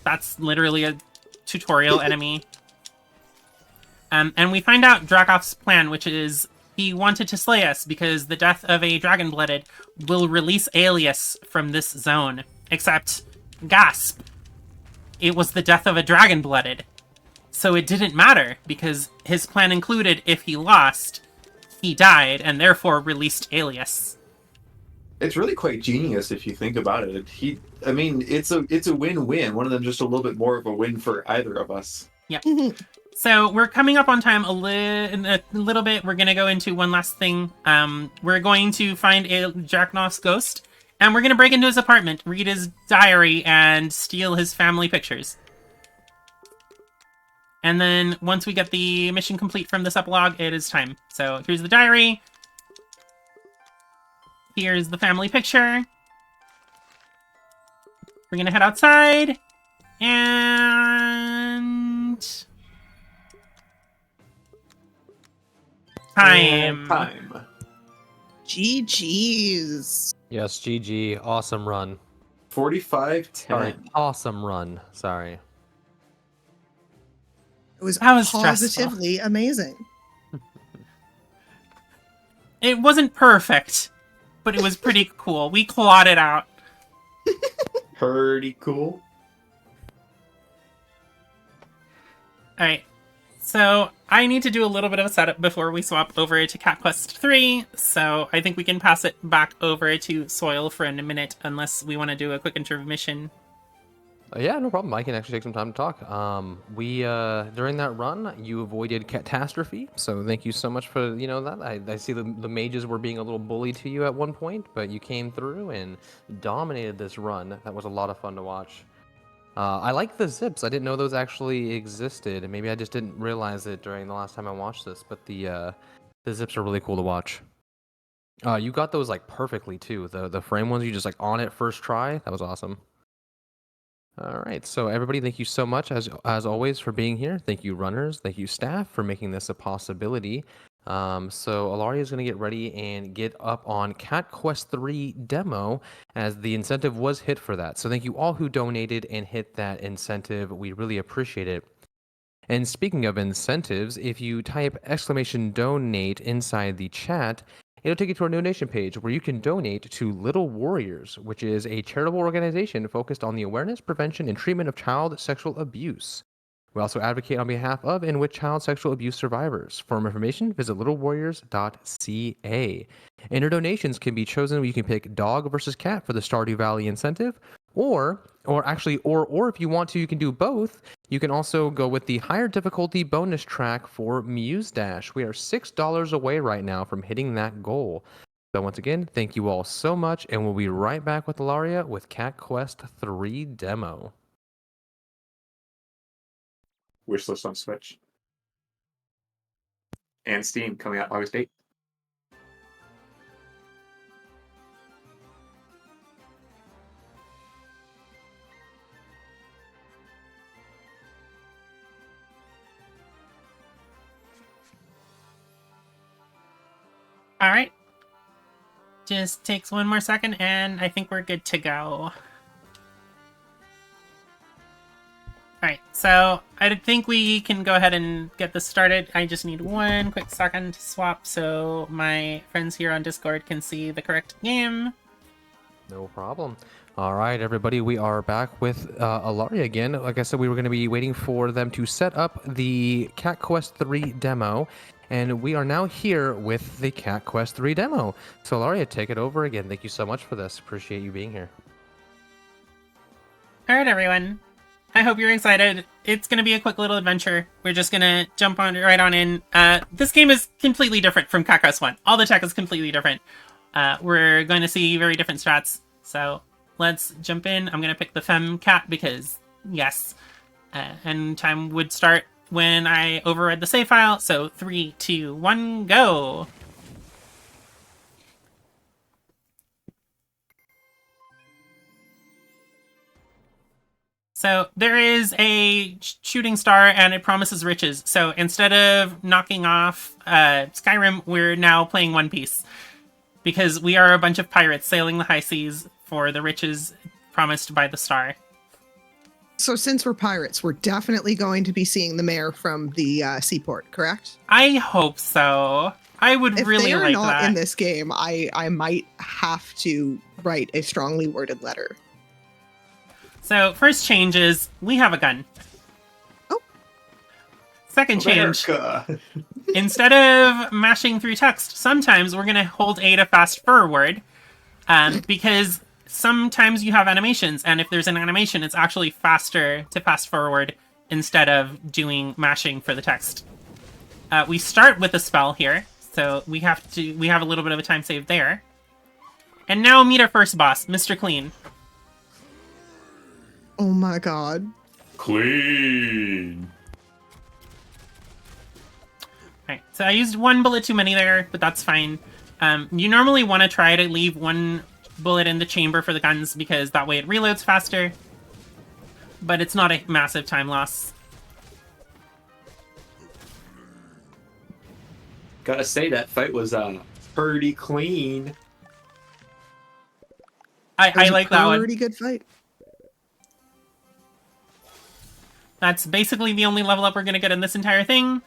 S2: That's literally a tutorial enemy. And we find out Dracoff's plan, which is he wanted to slay us because the death of a dragon-blooded will release Alias from this zone. Except, gasp, it was the death of a dragon-blooded. So it didn't matter, because his plan included if he lost, he died, and therefore released Alias.
S4: It's really quite genius if you think about it. I mean, it's a win-win. One of them just a little bit more of a win for either of us.
S2: Yep. So we're coming up on time in a little bit. We're going to go into one last thing. We're going to find Jacknoff's ghost, and we're going to break into his apartment, read his diary, and steal his family pictures. And then once we get the mission complete from this epilogue, it is time. So here's the diary. Here's the family picture. We're going to head outside. And... Time.
S3: GG's.
S1: Yes, GG. Awesome run.
S4: 45-10.
S1: Sorry, awesome run. Sorry.
S3: It was
S2: That was
S3: positively amazing.
S2: It wasn't perfect, but it was pretty cool. We clawed it out.
S4: Pretty cool.
S2: Alright, so I need to do a little bit of a setup before we swap over to Cat Quest 3, so I think we can pass it back over to Soil for a minute, unless we want to do a quick intermission.
S1: Yeah, no problem. I can actually take some time to talk. During that run, you avoided catastrophe, so thank you so much for, that. I see the mages were being a little bullied to you at one point, but you came through and dominated this run. That was a lot of fun to watch. I like the zips. I didn't know those actually existed, and maybe I just didn't realize it during the last time I watched this, but the zips are really cool to watch. You got those like perfectly too. The frame ones, you just like on it first try. That was awesome. All right, so everybody, thank you so much as always for being here. Thank you, runners. Thank you, staff, for making this a possibility. So Alaria is going to get ready and get up on Cat Quest 3 demo, as the incentive was hit for that. So thank you all who donated and hit that incentive. We really appreciate it. And speaking of incentives, if you type !donate inside the chat, it'll take you to our donation page where you can donate to Little Warriors, which is a charitable organization focused on the awareness, prevention, and treatment of child sexual abuse. We also advocate on behalf of and with child sexual abuse survivors. For more information, visit littlewarriors.ca. And your donations can be chosen. You can pick dog versus cat for the Stardew Valley incentive, or if you want to, you can do both. You can also go with the higher difficulty bonus track for Muse Dash. We are $6 away right now from hitting that goal. So once again, thank you all so much, and we'll be right back with Alaria with Cat Quest 3 demo.
S4: Wishlist on Switch. And Steam coming out August 8th.
S2: All right. Just takes one more second, and I think we're good to go. Alright, so I think we can go ahead and get this started. I just need one quick second to swap so my friends here on Discord can see the correct game.
S1: No problem. All right, everybody, we are back with Alaria again. Like I said, we were going to be waiting for them to set up the Cat Quest 3 demo, and we are now here with the Cat Quest 3 demo. So Alaria, take it over again. Thank you so much for this. Appreciate you being here.
S2: Alright, everyone. I hope you're excited. It's going to be a quick little adventure. We're just going to jump right on in. This game is completely different from Cat Quest 1. All the tech is completely different. We're going to see very different strats. So let's jump in. I'm going to pick the Femme Cat because, yes. And time would start when I override the save file. So 3, 2, 1, go! So there is a shooting star and it promises riches. So instead of knocking off Skyrim, we're now playing One Piece. Because we are a bunch of pirates sailing the high seas for the riches promised by the star.
S3: So since we're pirates, we're definitely going to be seeing the mayor from the seaport, correct?
S2: I hope so. I would
S3: If
S2: really
S3: they are
S2: like
S3: not
S2: that.
S3: in this game, I might have to write a strongly worded letter.
S2: So first change is we have a gun.
S3: Oh.
S2: Second change,
S4: America.
S2: instead of mashing through text, sometimes we're going to hold A to fast forward because sometimes you have animations, and if there's an animation, it's actually faster to fast forward instead of doing mashing for the text. We start with a spell here, so we have a little bit of a time save there. And now meet our first boss, Mr. Clean.
S3: Oh my god.
S4: Clean.
S2: Alright, so I used one bullet too many there, but that's fine. You normally want to try to leave one bullet in the chamber for the guns, because that way it reloads faster. But it's not a massive time loss.
S4: Gotta say, that fight was pretty clean.
S2: I like that one.
S3: Pretty good fight.
S2: That's basically the only level up we're going to get in this entire thing,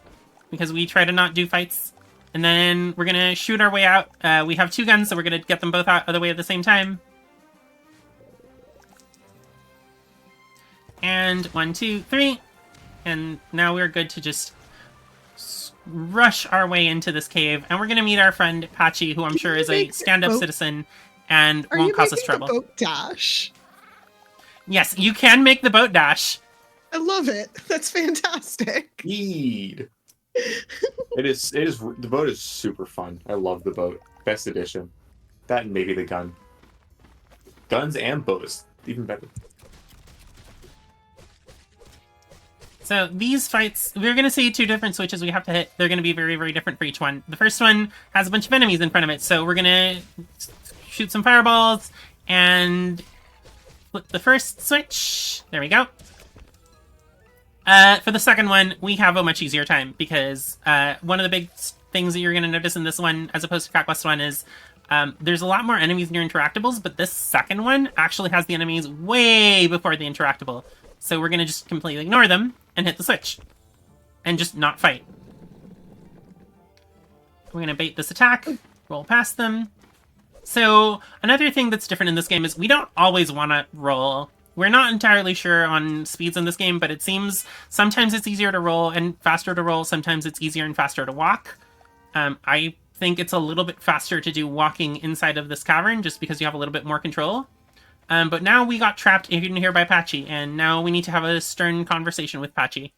S2: because we try to not do fights. And then we're going to shoot our way out. We have two guns, so we're going to get them both out of the way at the same time. And 1, 2, 3. And now we're good to just rush our way into this cave. And we're going to meet our friend Patchy, who I'm sure is a stand-up citizen and won't cause us trouble.
S3: Are you making the boat dash?
S2: Yes, you can make the boat dash.
S3: I love it. That's fantastic.
S4: Indeed. It is. The boat is super fun. I love the boat. Best edition. That and maybe the gun. Guns and boats, even better.
S2: So these fights, we're going to see two different switches we have to hit. They're going to be very, very different for each one. The first one has a bunch of enemies in front of it, so we're going to shoot some fireballs and flip the first switch. There we go. For the second one, we have a much easier time, because one of the big things that you're going to notice in this one, as opposed to Cat Quest 1, is there's a lot more enemies near interactables, but this second one actually has the enemies way before the interactable. So we're going to just completely ignore them and hit the switch. And just not fight. We're going to bait this attack, roll past them. So another thing that's different in this game is we don't always want to roll. We're not entirely sure on speeds in this game, but it seems sometimes it's easier to roll and faster to roll. Sometimes it's easier and faster to walk. I think it's a little bit faster to do walking inside of this cavern, just because you have a little bit more control. But now we got trapped in here by Patchy, and now we need to have a stern conversation with Patchy.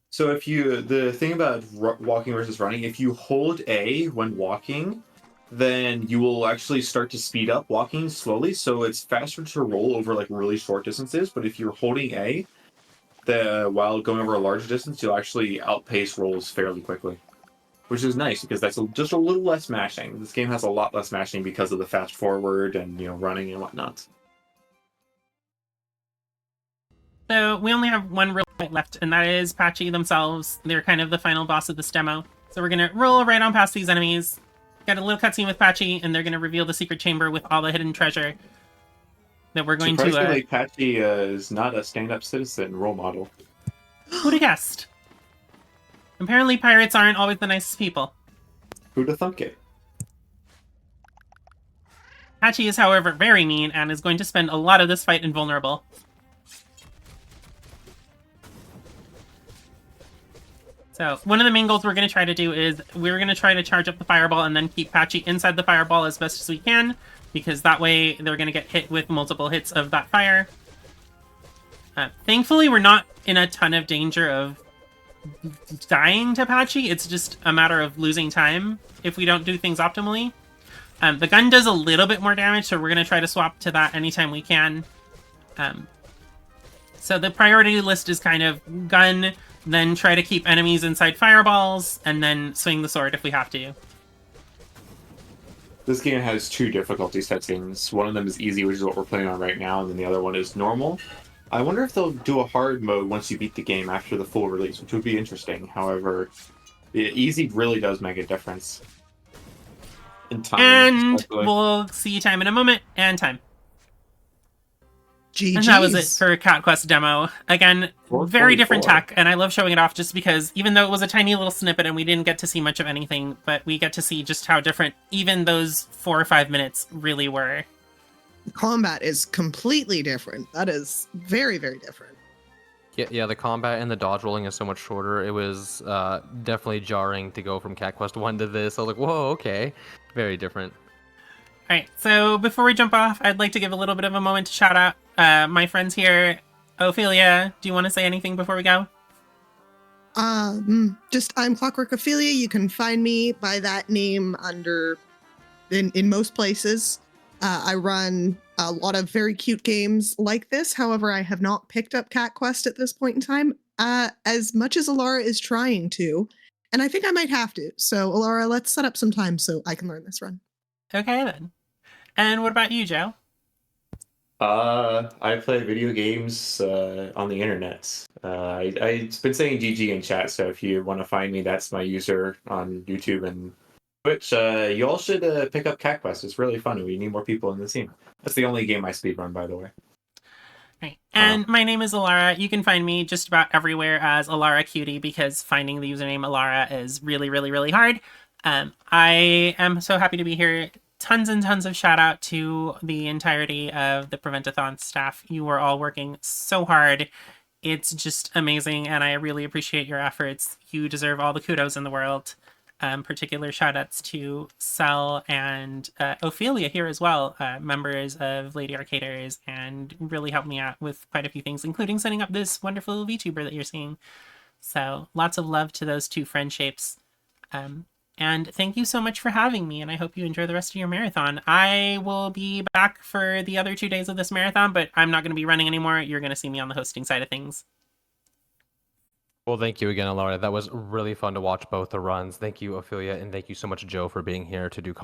S4: So the thing about walking versus running, if you hold A when walking, then you will actually start to speed up walking slowly, so it's faster to roll over like really short distances. But if you're holding A, while going over a larger distance, you'll actually outpace rolls fairly quickly, which is nice because that's just a little less mashing. This game has a lot less mashing because of the fast forward and running and whatnot.
S2: So we only have one real fight left, and that is Patchy themselves. They're kind of the final boss of this demo. So we're gonna roll right on past these enemies. Got a little cutscene with Patchy, and they're going to reveal the secret chamber with all the hidden treasure that we're going to...
S4: Surprisingly, Patchy is not a stand-up citizen role model.
S2: Who'd have guessed? Apparently pirates aren't always the nicest people.
S4: Who'd have thunk it?
S2: Patchy is, however, very mean, and is going to spend a lot of this fight invulnerable. So, one of the main goals we're going to try to do is we're going to try to charge up the fireball and then keep Patchy inside the fireball as best as we can, because that way they're going to get hit with multiple hits of that fire. Thankfully, we're not in a ton of danger of dying to Patchy. It's just a matter of losing time if we don't do things optimally. The gun does a little bit more damage, so we're going to try to swap to that anytime we can. So the priority list is kind of gun, then try to keep enemies inside fireballs, and then swing the sword if we have to.
S4: This game has 2 difficulty settings. One of them is easy, which is what we're playing on right now, and then the other one is normal. I wonder if they'll do a hard mode once you beat the game after the full release, which would be interesting. However, easy really does make a difference. In time,
S2: And
S4: especially.
S2: we'll see time in a moment, and time.
S3: GG's.
S2: And that was it for Cat Quest demo. Again, very different
S4: 444.
S2: tech, and I love showing it off just because even though it was a tiny little snippet and we didn't get to see much of anything, but we get to see just how different even those 4 or 5 minutes really were.
S3: Combat is completely different. That is very, very different.
S1: Yeah, the combat and the dodge rolling is so much shorter. It was definitely jarring to go from Cat Quest 1 to this. I was like, whoa, okay. Very different.
S2: Alright, so before we jump off, I'd like to give a little bit of a moment to shout out my friends here. Ophelia, do you want to say anything before we go?
S3: I'm Clockwork Ophelia. You can find me by that name in most places. I run a lot of very cute games like this. However, I have not picked up Cat Quest at this point in time, as much as Alara is trying to, and I think I might have to. So, Alara, let's set up some time so I can learn this run.
S2: Okay, then. And what about you, Joe?
S4: I play video games on the internet. I've been saying GG in chat, so if you want to find me, that's my user on YouTube and Twitch. You all should pick up Cat Quest. It's really fun. We need more people in the team. That's the only game I speedrun, by the way.
S2: Right. And my name is Alara. You can find me just about everywhere as AlaraCutie because finding the username Alara is really, really, really hard. I am so happy to be here. Tons and tons of shout out to the entirety of the Prevent-A-Thon staff. You are all working so hard. It's just amazing, and I really appreciate your efforts. You deserve all the kudos in the world. Particular shout outs to Cell and Ophelia here as well, members of Lady Arcaders, and really helped me out with quite a few things, including setting up this wonderful VTuber that you're seeing. So lots of love to those 2 friend shapes. And thank you so much for having me, and I hope you enjoy the rest of your marathon. I will be back for the other 2 days of this marathon, but I'm not going to be running anymore. You're going to see me on the hosting side of things.
S1: Well, thank you again, Alara. That was really fun to watch both the runs. Thank you, Ophelia, and thank you so much, Joe, for being here to do